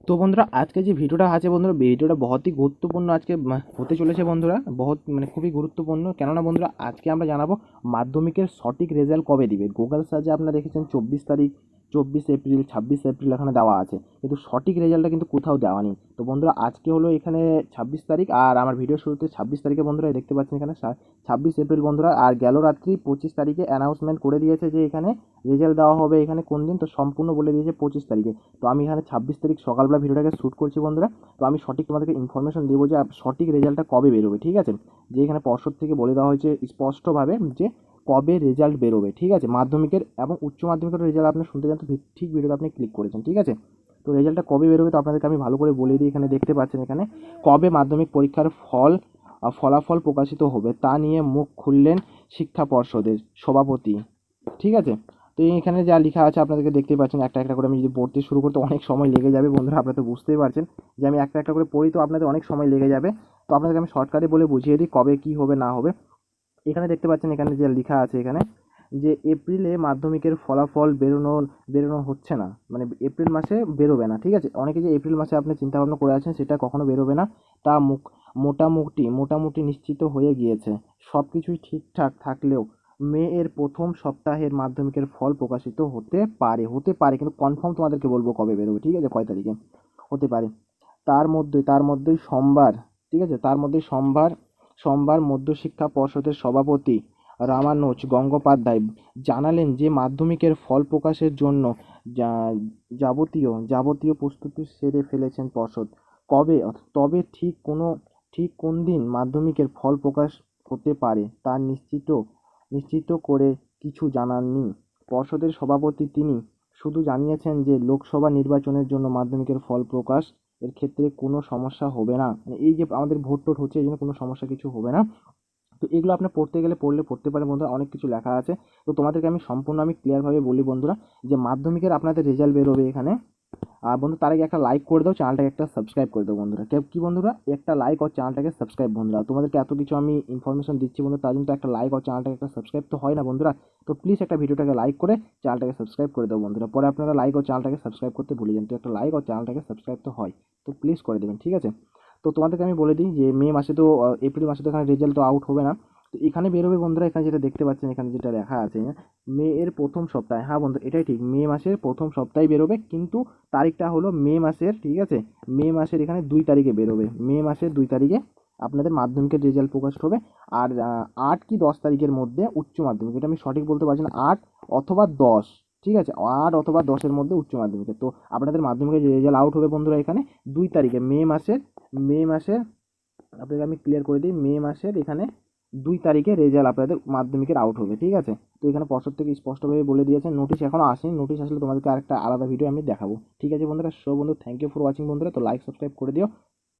तो बंधुरा आज के जो ভিডিওটা আছে বন্ধুরা ভিডিওটা बहुत ही গুরুত্বপূর্ণ আজকে হতে চলেছে বন্ধুরা বহুত মানে খুবই গুরুত্বপূর্ণ কেননা বন্ধুরা আজকে আমরা জানাবো মাধ্যমিকের সঠিক রেজাল্ট কবে দিবে গুগল সার্চে আপনারা দেখেছেন 24 তারিখ 24 এপ্রিল 26 এপ্রিল এখানে দেওয়া আছে কিন্তু সঠিক রেজাল্টটা কিন্তু কোথাও দেওয়া নেই। তো বন্ধুরা আজকে হলো এখানে 26 তারিখ আর আমার ভিডিও শুরুতে 26 তারিখে বন্ধুরা দেখতে পাচ্ছেন এখানে 26 এপ্রিল বন্ধুরা আর গেল রাত্রি 25 তারিখে অ্যানাউন্সমেন্ট করে দিয়েছে যে এখানে রেজাল্ট দেওয়া হবে এখানে কোন দিন তো সম্পূর্ণ বলে দিয়েছে 25 তারিখে। তো আমি এখানে 26 তারিখ সকালবেলা ভিডিওটাকে শ্যুট করছি বন্ধুরা। তো আমি সঠিক তোমাদেরকে ইনফরমেশন দেবো যে সঠিক রেজাল্টটা কবে বেরোবে, ঠিক আছে? যে এখানে পর্ষদ থেকে বলে দেওয়া হয়েছে স্পষ্টভাবে যে কবে রেজাল্ট বেরোবে, ঠিক আছে? মাধ্যমিকের এবং উচ্চ মাধ্যমিকের রেজাল্ট আপনি শুনতে চান তো ঠিক ভিডিওতে আপনি ক্লিক করেছেন, ঠিক আছে? তো রেজাল্টটা কবে বেরোবে তো আপনাদেরকে আমি ভালো করে বলে দিই। এখানে দেখতে পাচ্ছেন এখানে কবে মাধ্যমিক পরীক্ষার ফলাফল প্রকাশিত হবে তা নিয়ে মুখ খুললেন শিক্ষা পর্ষদের সভাপতি, ঠিক আছে? তো এখানে যা লেখা আছে আপনাদেরকে দেখতে পাচ্ছেন একটা একটা করে আমি যদি পড়তে শুরু করতে অনেক সময় লেগে যাবে বন্ধুরা, আপনারা তো বুঝতেই পারছেন যে আমি একটা একটা করে পড়ি তো আপনাদের অনেক সময় লেগে যাবে। তো আপনাদেরকে আমি শর্টকাটে বলে বুঝিয়ে দিই কবে কী হবে না হবে। এখানে দেখতে পাচ্ছেন এখানে যে লেখা আছে এখানে যে এপ্রিলে মাধ্যমিকের ফলাফল বেরোনো হচ্ছে না, মানে এপ্রিল মাসে বেরোবে না, ঠিক আছে? অনেকে যে এপ্রিল মাসে আপনি চিন্তা ভাবনা করে আছেন সেটা কখনো বেরোবে না, তা মোটামুটি নিশ্চিত হয়ে গিয়েছে। সব কিছুই ঠিকঠাক থাকলেও মে এর প্রথম সপ্তাহের মাধ্যমিকের ফল প্রকাশিত হতে পারে কিন্তু কনফার্ম তোমাদেরকে বলবো কবে বেরোবে, ঠিক আছে? কয় তারিখে হতে পারে। তার মধ্যেই সোমবার, ঠিক আছে? সোমবার মধ্যশিক্ষা পর্ষদের সভাপতি রামানুজ গঙ্গোপাধ্যায় জানালেন যে মাধ্যমিকের ফল প্রকাশের জন্য যাবতীয় প্রস্তুতি সেরে ফেলেছেন পর্ষদ। তবে ঠিক কোন দিন মাধ্যমিকের ফল প্রকাশ হতে পারে তা নিশ্চিত করে কিছু জানাননি পর্ষদের সভাপতি। তিনি শুধু জানিয়েছেন যে লোকসভা নির্বাচনের জন্য মাধ্যমিকের ফল প্রকাশ এর ক্ষেত্রে কোনো সমস্যা হবে না, মানে এই যে আমাদের ভোট টোট হচ্ছে এই জন্য কোনো সমস্যা কিছু হবে না। তো এগুলো আপনার পড়তে গেলে পড়তে পারেন বন্ধুরা, অনেক কিছু লেখা আছে। তো তোমাদেরকে আমি সম্পূর্ণ ক্লিয়ারভাবে বলি বন্ধুরা যে মাধ্যমিকের আপনাদের রেজাল্ট বেরোবে এখানে। আর বন্ধু তার আগে একটা লাইক করে দাও, চ্যানেলটাকে একটা সাবস্ক্রাইব করে দাও বন্ধুরা। কি বন্ধুরা একটা লাইক আর চ্যানেলটাকে সাবস্ক্রাইব বন্ধুরা, তোমাদেরকে এত কিছু আমি ইনফরমেশন দিচ্ছি বন্ধু তার জন্য তো একটা লাইক আর চ্যানেলটাকে একটা সাবস্ক্রাইব তো হয় না বন্ধুরা। তো প্লিজ একটা ভিডিওটাকে লাইক করে চ্যানেলটাকে সাবস্ক্রাইব করে দাও বন্ধুরা, পরে আপনারা লাইক ও চ্যানেলটাকে সাবস্ক্রাইব করতে ভুলে যান। তো একটা লাইক আর চ্যানেলটাকে সাবস্ক্রাইব তো হয়, তো প্লিজ করে দেবেন, ঠিক আছে? তো তোমাদেরকে আমি বলে দিই যে মে মাসে তো এপ্রিল মাসে তো এখানে রেজাল্ট তো আউট হবে না। তো এখানে বেরোবে বন্ধুরা, এখানে যেটা দেখতে পাচ্ছেন এখানে যেটা লেখা আছে মে এর প্রথম সপ্তাহে। হ্যাঁ বন্ধু এটাই ঠিক, মে মাসের প্রথম সপ্তাহে বেরোবে কিন্তু তারিখটা হলো মে মাসের, ঠিক আছে? মে মাসের এখানে 2 তারিখে বেরোবে, মে মাসের 2 তারিখে আপনাদের মাধ্যমিকের রেজাল্ট প্রকাশ হবে। আর 8 কি 10 তারিখের মধ্যে উচ্চ মাধ্যমিক, এটা আমি সঠিক বলতে পারছি না, 8 অথবা 10, ঠিক আছে? 8 অথবা 10-এর মধ্যে উচ্চ মাধ্যমিকে তো আপনাদের মাধ্যমিকের রেজাল্ট আউট হবে বন্ধুরা এখানে 2 তারিখে মে মাসের আপনাকে আমি ক্লিয়ার করে দিই, মে মাসের এখানে 2 তারিখে রেজাল্ট আপনাদের মাধ্যমিকের আউট হবে, ঠিক আছে? তো এখানে পর্ষদ থেকে স্পষ্টভাবে বলে দিয়েছে, নোটিশ এখনও আসেনি, নোটিশ আসলে তোমাদেরকে আরেকটা আলাদা ভিডিও আমি দেখাবো, ঠিক আছে বন্ধুরা? সো বন্ধু থ্যাংক ইউ ফর ওয়াচিং বন্ধুরা, তো লাইক সাবস্ক্রাইব করে দিও।